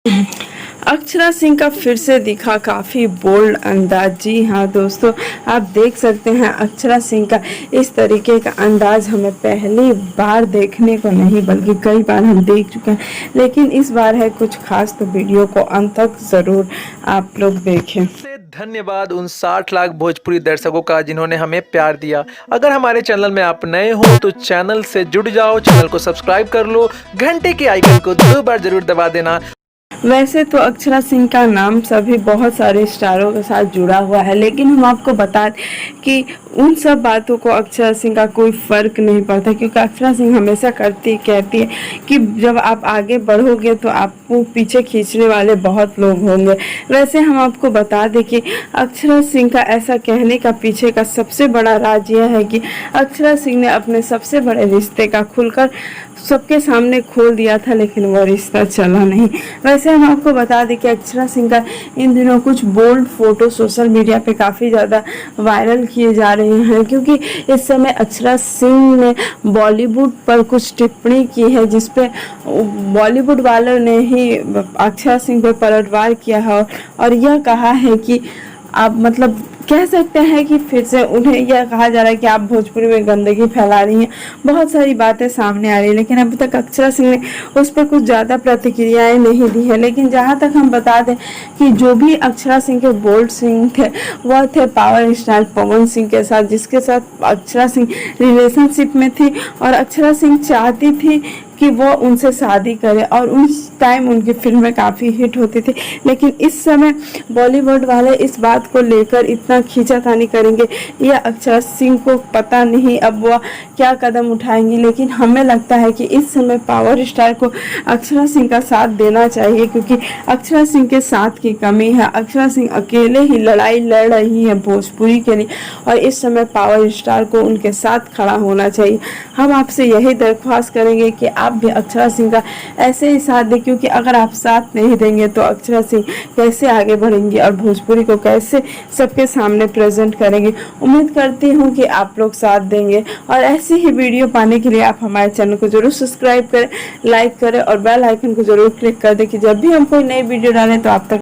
अक्षरा सिंह का फिर से दिखा काफ़ी बोल्ड अंदाज। जी हाँ दोस्तों, आप देख सकते हैं अक्षरा सिंह का इस तरीके का अंदाज हमें पहली बार देखने को नहीं बल्कि कई बार हम देख चुके हैं, लेकिन इस बार है कुछ खास। तो वीडियो को अंत तक ज़रूर आप लोग देखें। धन्यवाद उन 60 लाख भोजपुरी दर्शकों का जिन्होंने हमें प्यार दिया। अगर हमारे चैनल में आप नए हो तो चैनल से जुड़ जाओ, चैनल को सब्सक्राइब कर लो, घंटे के आइकन को 2 बार जरूर दबा देना। वैसे तो अक्षरा सिंह का नाम सभी बहुत सारे स्टारों के साथ जुड़ा हुआ है, लेकिन हम आपको बता दें कि उन सब बातों को अक्षरा सिंह का कोई फ़र्क नहीं पड़ता, क्योंकि अक्षरा सिंह हमेशा कहती है कि जब आप आगे बढ़ोगे तो आपको पीछे खींचने वाले बहुत लोग होंगे। वैसे हम आपको बता दें कि अक्षरा सिंह का ऐसा कहने का पीछे का सबसे बड़ा राज यह है कि अक्षरा सिंह ने अपने सबसे बड़े रिश्ते का खुलकर सबके सामने खोल दिया था, लेकिन वो रिश्ता चला नहीं। वैसे हम आपको बता दें कि अक्षरा सिंह का इन दिनों कुछ बोल्ड फोटो सोशल मीडिया पे काफ़ी ज़्यादा वायरल किए जा रहे हैं, क्योंकि इस समय अक्षरा सिंह ने बॉलीवुड पर कुछ टिप्पणी की है, जिसपे बॉलीवुड वालों ने ही अक्षरा सिंह पर पलटवार किया है और यह कहा है कि आप मतलब कह सकते हैं कि फिर से उन्हें यह कहा जा रहा है कि आप भोजपुरी में गंदगी फैला रही हैं। बहुत सारी बातें सामने आ रही है, लेकिन अभी तक अक्षरा सिंह ने उस पर कुछ ज़्यादा प्रतिक्रियाएं नहीं दी है। लेकिन जहां तक हम बता दें कि जो भी अक्षरा सिंह के बोल्ड सिंह थे वह थे पावर स्टार पवन सिंह के साथ, जिसके साथ अक्षरा सिंह रिलेशनशिप में थी और अक्षरा सिंह चाहती थी कि वो उनसे शादी करे और उस टाइम उनकी फिल्में काफ़ी हिट होती थी। लेकिन इस समय बॉलीवुड वाले इस बात को लेकर इतना खींचातानी करेंगे, यह अक्षरा सिंह को पता नहीं अब वह क्या कदम उठाएंगी। लेकिन हमें लगता है कि इस समय पावर स्टार को अक्षरा सिंह का साथ देना चाहिए, क्योंकि अक्षरा सिंह के साथ की कमी है। अक्षरा सिंह अकेले ही लड़ाई लड़ रही है भोजपुरी के लिए और इस समय पावर स्टार को उनके साथ खड़ा होना चाहिए। हम आपसे यही दरख्वास्त करेंगे कि आप भी अक्षरा सिंह का ऐसे ही साथ दें, क्योंकि अगर आप साथ नहीं देंगे तो अक्षरा सिंह कैसे आगे बढ़ेंगी और भोजपुरी को कैसे सबके सामने प्रेजेंट करेंगे। उम्मीद करती हूँ कि आप लोग साथ देंगे और ऐसी ही वीडियो पाने के लिए आप हमारे चैनल को जरूर सब्सक्राइब करें, लाइक करें और बेल आइकन को जरूर क्लिक कर दें कि जब भी हम कोई नई वीडियो डालें तो आप तक